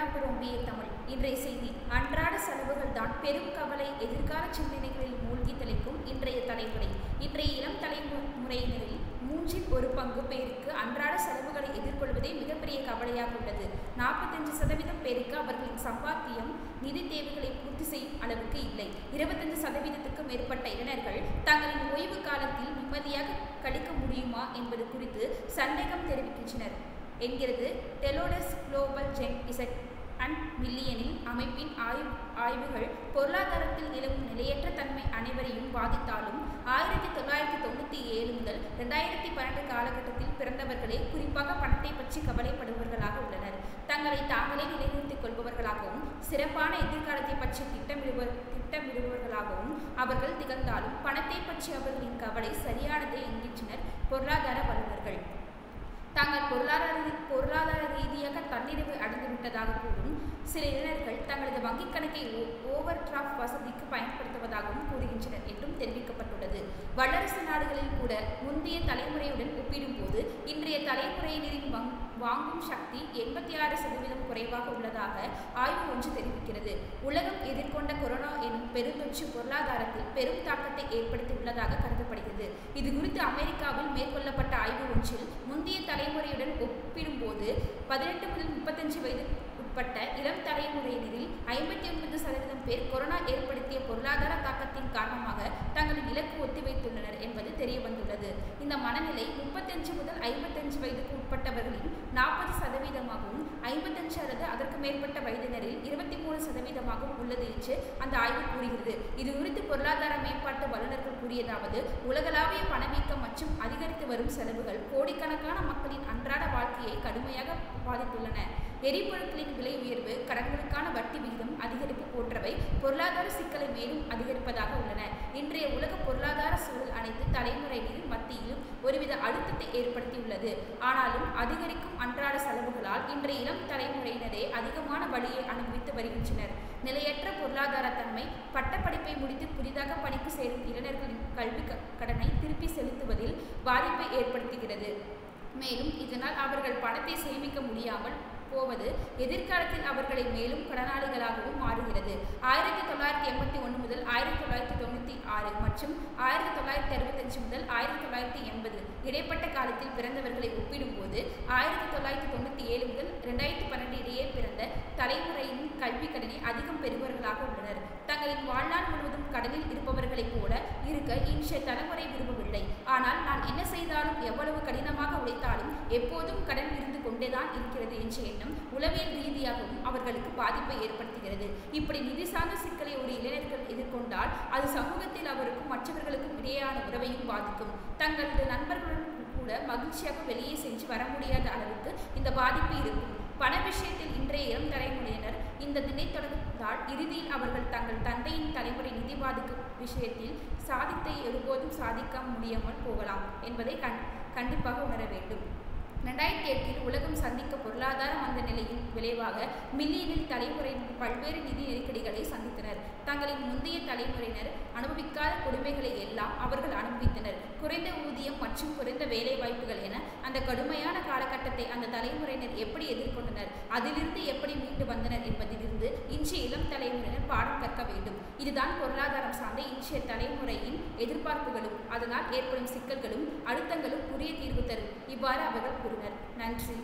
புறம்புறம்பிய தமிழ். இன்றைய செய்தி. அன்றாட செலவுகள் தான் பெரும் கவலை. எதிர்கால சிந்தனைகளில் மூழ்கி திளைக்கும் இன்றைய தலைமுறை. இன்றைய இளம் தலைமுறையினரில் 3/1 பேருக்கு அன்றாட செலவுகளை எதிர்கொள்வதே மிகப்பெரிய கவலையாக உள்ளது. 45% பேருக்கு அவர்களின் சம்பாத்தியம் நிதி தேவைகளை பூர்த்தி செய்யும் அளவுக்கு இல்லை. 25%க்கும் மேற்பட்ட இளைஞர்கள் தங்களின் ஓய்வு காலத்தில் நிம்மதியாக கழிக்க முடியுமா என்பது குறித்து சந்தேகம் தெரிவிக்கின்றனர் என்கிறது டெலோடஸ் குளோபல் ஜென் இசட் அண்ட் மில்லியனில் அமைப்பின் ஆய்வுகள். பொருளாதாரத்தில் நிலவும் நிலையற்ற தன்மை அனைவரையும் பாதித்தாலும் 1997 முதல் 2012 காலகட்டத்தில் பிறந்தவர்களே குறிப்பாக பணத்தை பற்றி கவலைப்படுபவர்களாக உள்ளனர். தங்களை தாங்களே நிலைநிறுத்திக் கொள்பவர்களாகவும் சிறப்பான எதிர்காலத்தை பற்றி திட்டமிடுபவர்களாகவும் அவர்கள் திகழ்ந்தாலும் பணத்தை பற்றி அவர்களின் கவலை சரியானதே என்கின்றனர் பொருளாதார வல்லுநர்கள். தாங்கள் பொருளாதார ரீதியாக தன்னிறைவு அடைந்துவிட்டதாக கூறும் சில இளைஞர்கள் தங்களது வங்கிக் கணக்கை ஓவர் டிராஃப்ட் வசதிக்கு பயன்படுத்துவதாகவும் கூறுகின்றனர் என்றும் தெரிவிக்கப்பட்டுள்ளது. வல்லரசு நாடுகளில் கூட முந்தைய தலைமுறையுடன் ஒப்பிடும்போது இன்றைய தலைமுறையினரின் வாங்கும் சக்தி 86% குறைவாக உள்ளதாக ஆய்வு ஒன்று தெரிவிக்கிறது. உலகம் எதிர்கொண்ட கொரோனா எனும் பெருந்தொற்று பொருளாதாரத்தில் பெரும் தாக்கத்தை ஏற்படுத்தியுள்ளதாக கருதப்படுகிறது. இது குறித்து அமெரிக்காவில் மேற்கொள்ளப்பட்ட ஆய்வு ஒன்றில் முந்தைய தலைமுறையுடன் ஒப்பிடும்போது 18 முதல் 35 வயது உட்பட்ட இளம் தலைமுறையினரில் 59% பேர் கொரோனா ஏற்படுத்திய பொருளாதார தாக்கத்தின் காரணமாக தங்களின் இலக்கு ஒத்திவைத்துள்ளனர் என்பது தெரியவந்துள்ளது. இந்த மனநிலை 35 முதல் 55 வயதுக்கு உட்பட்டவர்களின் 40%ஆகவும் 55 அல்லது அதற்கு மேற்பட்ட வயதினரில் 23%ஆகவும் உள்ளது என்று அந்த ஆய்வு கூறுகிறது. இது குறித்து பொருளாதார மேம்பாட்டு வல்லுநர்கள் கூறியதாவது: உலகளாவிய பணவீக்கம் மற்றும் அதிகரித்து வரும் செலவுகள் கோடிக்கணக்கான மக்களின் அன்றாட வாழ்க்கையை கடுமையாக பாதித்துள்ளன. எரிபொருட்களின் விலை உயர்வு, கடன்களுக்கான வட்டி விகிதம் அதிகரிப்பு போன்றவை பொருளாதார சிக்கலை மேலும் அதிகரிப்பதாக உள்ளன. இன்றைய உலக பொருளாதார சூழல் அனைத்து தலைமுறையினரின் மத்தியிலும் ஒருவித அழுத்தத்தை ஏற்படுத்தியுள்ளது. ஆனாலும் அதிகரிக்கும் அன்றாட செலவுகளால் இன்றைய இளம் தலைமுறையினரே அதிகமான வலியை அனுபவித்து வருகின்றனர். நிலையற்ற பொருளாதார தன்மை பட்டப்படிப்பை முடித்து புதிதாக பணிக்கு சேரும் இளைஞர்களின் கல்வி கடனை திருப்பி செலுத்துவதில் பாதிப்பை ஏற்படுத்துகிறது. மேலும் இதனால் அவர்கள் பணத்தை சேமிக்க முடியாமல் போவது எதிர்காலத்தில் அவர்களை மேலும் கடனாளிகளாகவும் மாறுகிறது. 1981 முதல் 1996 மற்றும் 1965 முதல் 1980 இடைப்பட்ட காலத்தில் பிறந்தவர்களை ஒப்பிடும்போது 1997 முதல் 2012 இடையே பிறந்த தலைமுறையின் கல்வி கடனை அதிகம் பெறுபவர்களாக உள்ளனர். தங்களின் வாழ்நாள் முழுவதும் கடனில் இருப்பவர்களைப் போல இருக்க இன்றைய தலைமுறை விரும்பவில்லை. ஆனால் நான் என்ன செய்தாலும், எவ்வளவு கடினமாக உழைத்தாலும் எப்போதும் கடன் இருந்து கொண்டேதான் இருக்கிறது என்ற எண்ணம் உளவியல் ரீதியாகவும் அவர்களுக்கு பாதிப்பை ஏற்படுத்துகிறது. இப்படி நிதி சார்ந்த சிக்கலை ஒரு இளைஞர்கள் எதிர்கொண்டால் அது சமூகத்தில் அவருக்கும் மற்றவர்களுக்கும் இடையேயான உறவையும் பாதிக்கும். தங்களது நண்பர்களுடன் கூட மகிழ்ச்சியாக வெளியே சென்று வர முடியாத அளவுக்கு இந்த பாதிப்பு இருக்கும். பண விஷயத்தில் இன்றைய இளம் தலைமுறையினர் இந்த நிலை தொடர்ந்தால் இறுதியில் அவர்கள் தங்கள் தந்தையின் தலைமுறை நிதி பாதிக்கும் விஷயத்தில் சாதித்தை ஒருபோதும் சாதிக்க முடியாமல் போகலாம் என்பதை கண்டிப்பாக உணர வேண்டும். 2008 உலகம் சந்திக்க பொருளாதார மந்த நிலையின் விளைவாக மில்லியனில் தலைமுறையினர் பல்வேறு நிதி நெருக்கடிகளை சந்தித்தனர். தங்களின் முந்தைய தலைமுறையினர் அனுபவிக்காத கொடுமைகளை எல்லாம் அவர்கள் அனுபவித்தனர். குறைந்த ஊதியம் மற்றும் குறைந்த வேலை வாய்ப்புகள் என அந்த கடுமையான காலகட்டத்தை அந்த தலைமுறையினர் எப்படி எதிர்கொண்டனர், அதிலிருந்து எப்படி மீண்டு வந்தனர் என்பதிலிருந்து இன்றைய இளம் தலைமுறையினர் பாடம் கற்க வேண்டும். இதுதான் பொருளாதாரம் சார்ந்த இன்றைய தலைமுறையின் எதிர்பார்ப்புகளும் அதனால் ஏற்படும் சிக்கல்களும் அழுத்தங்களும் உரிய தீர்வு தரும். இவ்வாறு அவர்கள் கூறினர். நன்றி.